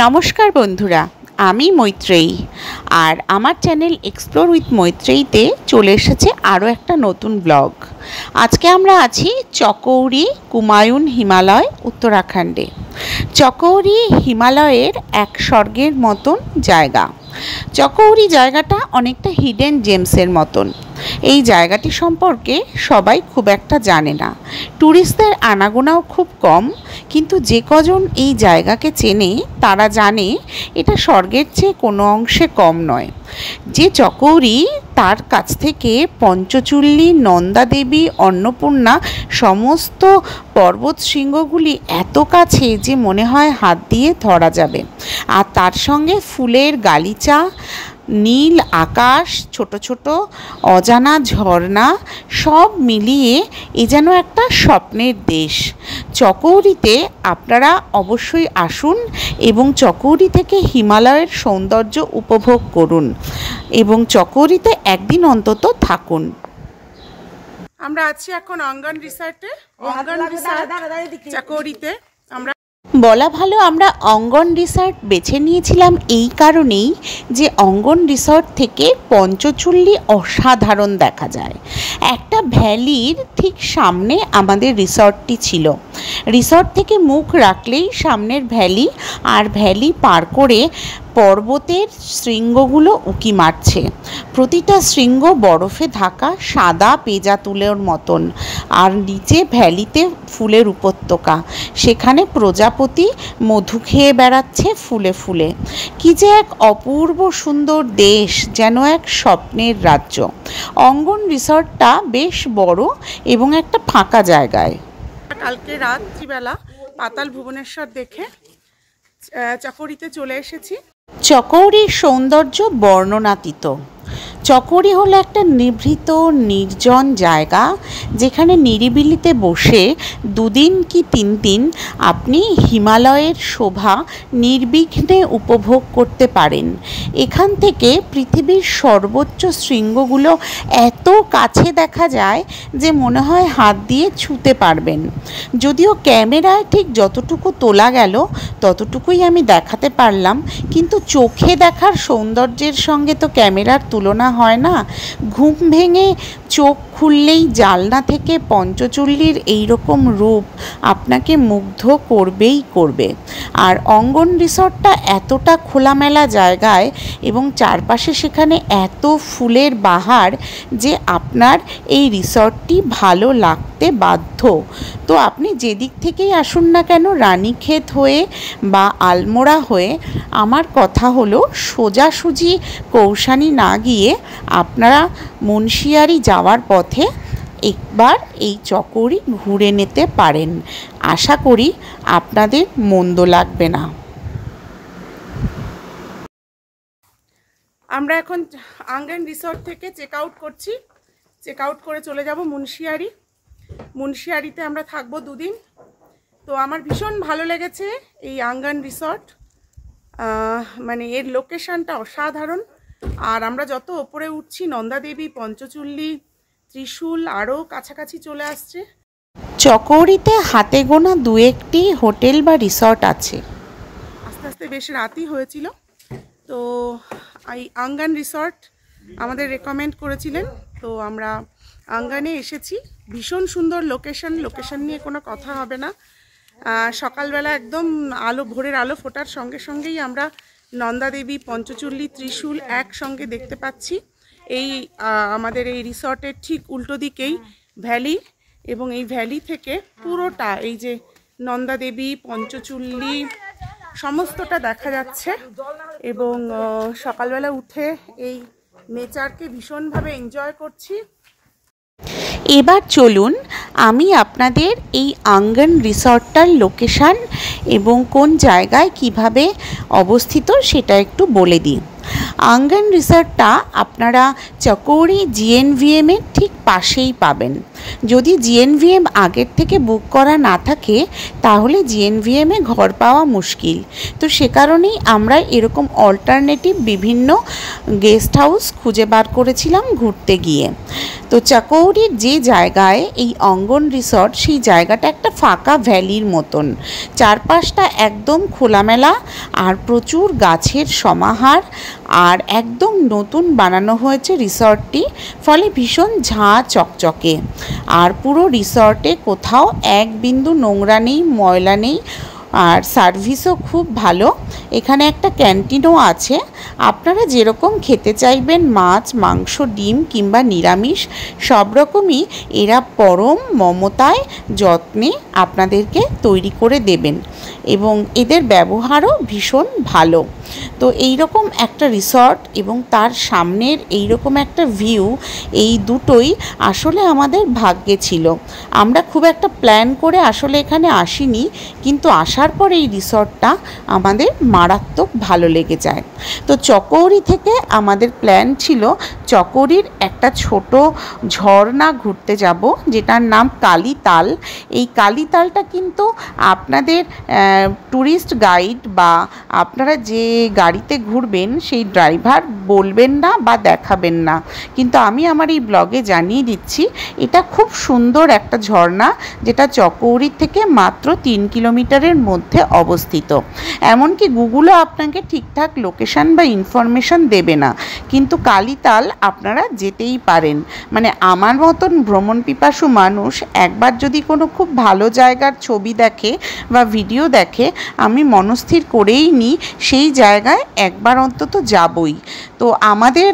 নমস্কার বন্ধুরা, আমি মৈত্রেয়ী আর আমার চ্যানেল এক্সপ্লোর উইথ মৈত্রেয়ীতে চলে এসেছে আরও একটা নতুন ব্লগ। আজকে আমরা আছি চকৌরি কুমায়ুন হিমালয় উত্তরাখণ্ডে। চকৌরি হিমালয়ের এক স্বর্গের মতন জায়গা। চকৌরি জায়গাটা অনেকটা হিডেন জেমসের মতন। এই জায়গাটি সম্পর্কে সবাই খুব একটা জানে না, ট্যুরিস্টদের আনাগোনাও খুব কম, কিন্তু যে কজন এই জায়গাকে চেনে তারা জানে এটা স্বর্গের চেয়ে কোনো অংশে কম নয়। যে চকৌরি, তার কাছ থেকে পঞ্চচুল্লী, নন্দা দেবী, অন্নপূর্ণা সমস্ত পর্বত শৃঙ্গগুলি এত কাছে যে মনে হয় হাত দিয়ে ধরা যাবে। আর তার সঙ্গে ফুলের গালিচা, নীল আকাশ, ছোট ছোট অজানা ঝর্ণা সব মিলিয়ে এ যেন একটা স্বপ্নের দেশ। চকৌরিতে আপনারা অবশ্যই আসুন এবং চকৌরি থেকে হিমালয়ের সৌন্দর্য উপভোগ করুন এবং চকৌরিতে একদিন অন্তত থাকুন। আমরা আছি এখন অঙ্গন রিসর্টে, চকৌরিতে। বলা ভালো, আমরা অঙ্গন রিসর্ট বেছে নিয়েছিলাম এই কারণেই যে অঙ্গন রিসর্ট থেকে পঞ্চচুল্লী অসাধারণ দেখা যায়। একটা ভ্যালির ঠিক সামনে আমাদের রিসর্টটি ছিল। রিসর্ট থেকে মুখ রাখলেই সামনের ভ্যালি, আর ভ্যালি পার করে পর্বতের শৃঙ্গগুলো উঁকি মারছে। প্রতিটা শৃঙ্গ বরফে ঢাকা সাদা পেঁজা তুলোর মতন, আর নিচে ভ্যালিতে ফুলের উপত্যকা। সেখানে প্রজাপতি মধু খেয়ে বেড়াচ্ছে ফুলে ফুলে। কি যে এক অপূর্ব সুন্দর দেশ, যেন এক স্বপ্নের রাজ্য। অঙ্গন রিসর্টটা বেশ বড় এবং একটা ফাঁকা জায়গায়। কালকে রাত্রিবেলা পাতাল ভুবনেশ্বর দেখে চকৌরিতে চলে এসেছি। চকৌরির সৌন্দর্য বর্ণনাতীত। চকৌরি হলো একটা নিভৃত নির্জন জায়গা, যেখানে নিরিবিলিতে বসে দুদিন কি 3 দিন আপনি হিমালয়ের শোভা নির্বিঘ্নে উপভোগ করতে পারেন। এখান থেকে পৃথিবীর সর্বোচ্চ শৃঙ্গগুলো এত কাছে দেখা যায় যে মনে হয় হাত দিয়ে ছুঁতে পারবেন। যদিও ক্যামেরায় ঠিক যতটুকু তোলা গেল ততটুকুই আমি দেখাতে পারলাম, কিন্তু চোখে দেখার সৌন্দর্যের সঙ্গে তো ক্যামেরার তুলনা হয় না। ঘুম ভেঙে চোখ খুললেই জানলা থেকে পঞ্চচুল্লীর এইরকম রূপ আপনাকে মুগ্ধ করবেই করবে। আর অঙ্গন রিসর্টটা এতটা খোলামেলা জায়গায় এবং চারপাশে সেখানে এত ফুলের বাহার যে আপনার এই রিসর্টটি ভালো লাগতে বাধ্য। তো আপনি যেদিক থেকেই আসুন না কেন, রানীক্ষেত হয়ে বা আলমোড়া হয়ে, আমার কথা হলো সোজাসুজি কৌশানি না গিয়ে আপনারা মুন্সিয়ারি যাওয়ার পথে একবার এই চকৌরি ঘুরে নিতে পারেন। আশা করি আপনাদের মন্দ লাগবে না। আমরা এখন অঙ্গন রিসর্ট থেকে চেক আউট করছি। চেক আউট করে চলে যাব মুন্সিয়ারি। মুন্সিয়ারিতে আমরা থাকবো 2 দিন। তো আমার ভীষণ ভালো লেগেছে এই অঙ্গন রিসর্ট। মানে এর লোকেশনটা অসাধারণ। আর আমরা যত ওপরে উঠছি, নন্দা দেবী, পঞ্চচুল্লী, ত্রিশূল আরও কাছাকাছি চলে আসছে। চকৌরিতে হাতে গোনা 2-1টি হোটেল বা রিসর্ট আছে। আস্তে আস্তে বেশ রাতই হয়েছিল। তো এই অঙ্গন রিসর্ট আমাদের রেকমেন্ড করেছিলেন, তো আমরা অঙ্গনে এসেছি। ভীষণ সুন্দর লোকেশন নিয়ে কোনো কথা হবে না। সকালবেলা একদম ভোরের আলো ফোটার সঙ্গে সঙ্গেই আমরা নন্দা দেবী, পঞ্চচুল্লী, ত্রিশূল একসঙ্গে দেখতে পাচ্ছি। এই আমাদের এই রিসর্টের ঠিক উল্টো দিকেই ভ্যালি, এবং এই ভ্যালি থেকে পুরোটা এই যে নন্দা দেবী, পঞ্চচুল্লী সমস্তটা দেখা যাচ্ছে। এবং সকালবেলা উঠে এই নেচারকে ভীষণভাবে এনজয় করছি। এবার চলুন আমি আপনাদের এই অঙ্গন রিসর্টটার লোকেশান এবং কোন জায়গায় কিভাবে অবস্থিত সেটা একটু বলে দিই। অঙ্গন রিসর্টটা আপনারা চকৌরি GNVM-এর ঠিক পাশেই পাবেন। যদি জিএনভিএম আগের থেকে বুক করা না থাকে তাহলে জিএনভিএমে ঘর পাওয়া মুশকিল। তো সে কারণেই আমরা এরকম অল্টারনেটিভ বিভিন্ন গেস্ট হাউস খুঁজে বার করেছিলাম ঘুরতে গিয়ে। তো চাকৌরির যে জায়গায় এই অঙ্গন রিসর্ট, সেই জায়গাটা একটা ফাঁকা ভ্যালির মতন, চারপাশটা একদম খোলামেলা আর প্রচুর গাছের সমাহার, আর একদম নতুন বানানো হয়েছে রিসর্টটি, ফলে ভীষণ ঝাঁ চকচকে। আর পুরো রিসর্টে কোথাও এক বিন্দু নোংরা নেই, ময়লা নেই, আর সার্ভিসও খুব ভালো। এখানে একটা ক্যান্টিনও আছে। আপনারা যেরকম খেতে চাইবেন, মাছ, মাংস, ডিম কিংবা নিরামিষ, সব রকমই এরা পরম মমতায় যত্নে আপনাদেরকে তৈরি করে দেবেন, এবং এদের ব্যবহারও ভীষণ ভালো। তো এই রকম একটা রিসর্ট এবং তার সামনের এই রকম একটা ভিউ, এই দুটোই আসলে আমাদের ভাগ্যে ছিল। আমরা খুব একটা প্ল্যান করে আসলে এখানে আসিনি, কিন্তু আসার পর এই রিসর্টটা আমাদের মারাত্মক ভালো লেগে যায়। তো চকৌরি থেকে আমাদের প্ল্যান ছিল চকৌরির একটা ছোট ঝর্ণা ঘুরতে যাব, যেটার নাম কালীতাল। এই কালীতালটা কিন্তু আপনাদের ট্যুরিস্ট গাইড বা আপনারা যে গাড়িতে ঘুরবেন সেই ড্রাইভার বলবেন না বা দেখাবেন না, কিন্তু আমি আমার এই ব্লগে জানিয়ে দিচ্ছি এটা খুব সুন্দর একটা ঝর্ণা, যেটা চকৌরি থেকে মাত্র 3 কিলোমিটারের মধ্যে অবস্থিত। এমনকি গুগলও আপনাকে ঠিকঠাক লোকেশন বা ইনফরমেশন দেবে না, কিন্তু কালীতাল আপনারা যেতেই পারেন। মানে আমার মতন ভ্রমণ পিপাসু মানুষ একবার যদি কোনো খুব ভালো জায়গার ছবি দেখে বা ভিডিও দেখে, আমি মনস্থির করেই নিই সেই জায়গায় একবার অন্তত যাবই। তো আমাদের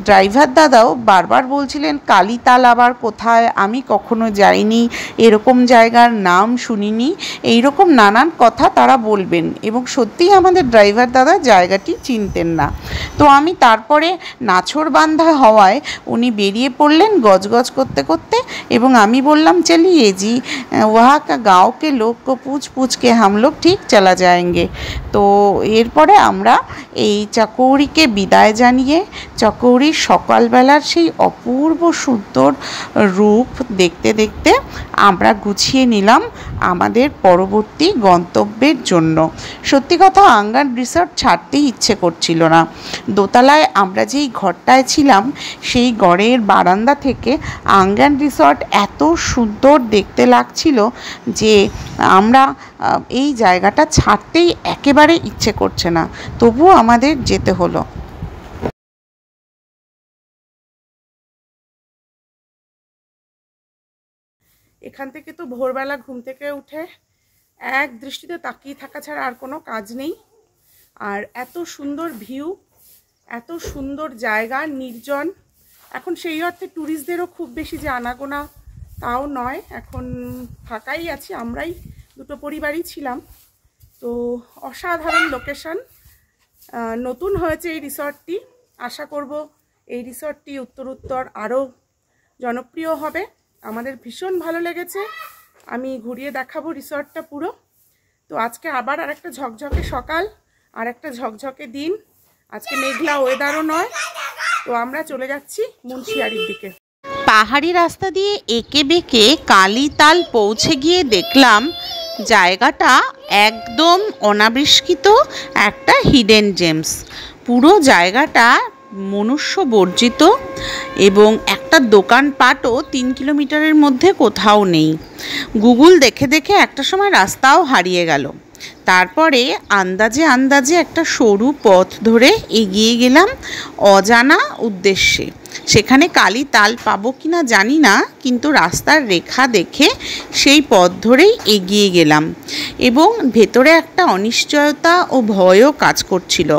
ড্রাইভার দাদাও বারবার বলছিলেন কালীতাল আবার কোথায়, আমি কখনো যাইনি, এরকম জায়গার নাম শুনিনি, এইরকম নানান কথা তারা বলবেন, এবং সত্যিই আমাদের ড্রাইভার দাদা জায়গাটি চিনতেন না। তো আমি তারপরে নাছোড়বান্ধা হওয়ায় উনি বেরিয়ে পড়লেন গজগজ করতে করতে, এবং আমি বললাম চলিয়ে জি ওহা কা গাঁও কে লোক কো পুছ পুছ কে হাম লোগ ঠিক চলা যায়েঙ্গে। তো এরপরে আমরা এই চকৌরিকে বিদায় জানিয়ে চকৌরির সকালবেলার সেই অপূর্ব সুন্দর রূপ দেখতে দেখতে আমরা গুছিয়ে নিলাম আমাদের পরবর্তী গন্তব্যের জন্য। সত্যি কথা, আঙ্গান রিসর্ট ছাড়তেই ইচ্ছে করছিল না। দোতলায় আমরা যেই ঘরটায় ছিলাম সেই ঘরের বারান্দা থেকে আঙ্গান রিসর্ট এত সুন্দর দেখতে লাগছিল যে আমরা এই জায়গাটা ছাড়তেই একেবারে ইচ্ছে করছে না, তবুও আমাদের যেতে হলো। এখান থেকে তো ভোরবেলা ঘুম থেকে উঠে এক দৃষ্টিতে তাকিয়ে থাকা ছাড়া আর কোনো কাজ নেই। আর এত সুন্দর ভিউ, এত সুন্দর জায়গা, নির্জন। এখন সেই অর্থে ট্যুরিস্টদেরও খুব বেশি যে আনাগোনা তাও নয়, এখন ফাঁকাই আছি, আমরাই দুটো পরিবারই ছিলাম। তো অসাধারণ লোকেশন, নতুন হয়েছে এই রিসর্টটি। আশা করব এই রিসর্টটি উত্তরোত্তর আরও জনপ্রিয় হবে। আমাদের ভীষণ ভালো লেগেছে, আমি ঘুরিয়ে দেখাবো রিসর্টটা পুরো। তো আজকে আবার আর একটা ঝকঝকে সকাল, আর একটা ঝকঝকে দিন। আজকে মেঘলা ওয়েদারও নয়। তো আমরা চলে যাচ্ছি মুন্সিয়ারির দিকে। পাহাড়ি রাস্তা দিয়ে এঁকে বেঁকে কালীতাল পৌঁছে গিয়ে দেখলাম জায়গাটা একদম অনাবিষ্কৃত একটা হিডেন জেমস। পুরো জায়গাটা মনুষ্য বর্জিত, এবং একটা দোকানপাটও 3 কিলোমিটারের মধ্যে কোথাও নেই। গুগল দেখে দেখে একটা সময় রাস্তাও হারিয়ে গেল। তারপরে আন্দাজে আন্দাজে একটা সরু পথ ধরে এগিয়ে গেলাম অজানা উদ্দেশ্যে। সেখানে কালীতাল পাবো কিনা জানি না, কিন্তু রাস্তার রেখা দেখে সেই পথ ধরেই এগিয়ে গেলাম, এবং ভেতরে একটা অনিশ্চয়তা ও ভয়ও কাজ করছিল।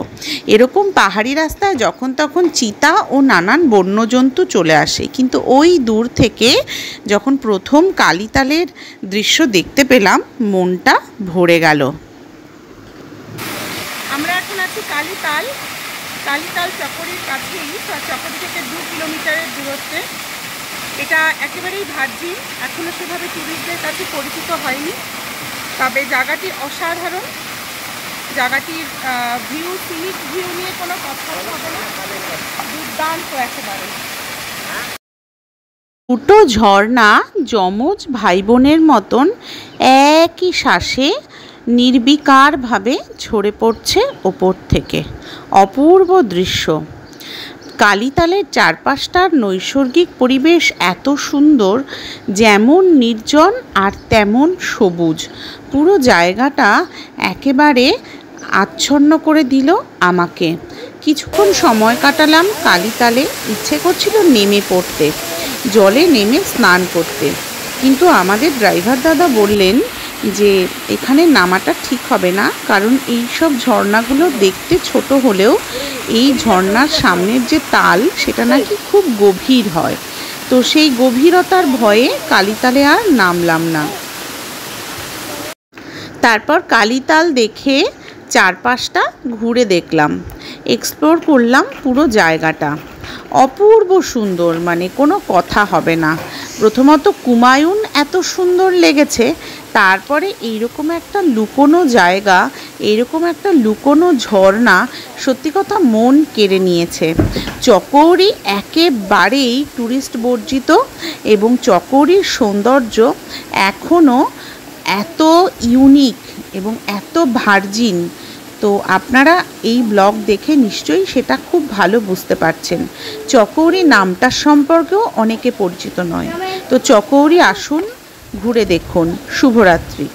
এরকম পাহাড়ি রাস্তায় যখন তখন চিতা ও নানান বন্যজন্তু চলে আসে, কিন্তু ওই দূর থেকে যখন প্রথম কালীতালের দৃশ্য দেখতে পেলাম মনটা ভরে গেল। আমরা এখন আছি কালীতাল। কালীতাল চকরির কাছেই, চকরি থেকে 2 কিলোমিটারের দূরত্বে। এটা একেবারেই ভার্জিন, এখনও সেভাবে ট্যুরিস্টদের কাছে পরিচিত হয়নি। তবে জায়গাটি অসাধারণ। জায়গাটির ভিউ, সিনিক ভিউ নিয়ে কোনো কথা হবে না, দুর্দান্ত একেবারে। দুটো ঝর্ণা যমজ ভাই বোনের মতন একই শ্বাসে নির্বিকারভাবে ঝরে পড়ছে ওপর থেকে। অপূর্ব দৃশ্য। কালীতালের চারপাশটার নৈসর্গিক পরিবেশ এত সুন্দর, যেমন নির্জন আর তেমন সবুজ। পুরো জায়গাটা একেবারে আচ্ছন্ন করে দিল আমাকে। কিছুক্ষণ সময় কাটালাম কালীতালে। ইচ্ছে করছিল নেমে পড়তে, জলে নেমে স্নান করতে, কিন্তু আমাদের ড্রাইভার দাদা বললেন যে এখানে নামাটা ঠিক হবে না, কারণ এই সব ঝর্ণাগুলো দেখতে ছোট হলেও এই ঝর্ণার সামনের যে তাল সেটা নাকি খুব গভীর হয়। তো সেই গভীরতার ভয়ে কালীতালে আর নামলাম না। তারপর কালীতাল দেখে চারপাশটা ঘুরে দেখলাম, এক্সপ্লোর করলাম পুরো জায়গাটা। অপূর্ব সুন্দর, মানে কোনো কথা হবে না। প্রথমত কুমায়ুন এত সুন্দর লেগেছে, তারপরে এইরকম একটা লুকোনো জায়গা, এইরকম একটা লুকোনো ঝর্ণা সত্যি কথা মন কেড়ে নিয়েছে। চকৌরি একেবারেই ট্যুরিস্ট বর্জিত, এবং চকৌরির সৌন্দর্য এখনও এত ইউনিক এবং এত ভার্জিন। তো আপনারা এই ব্লগ দেখে নিশ্চয়ই সেটা খুব ভালো বুঝতে পারছেন। চকৌরি নামটার সম্পর্কেও অনেকে পরিচিত নয়। তো চকৌরি আসুন, ঘুরে দেখুন। শুভরাত্রি।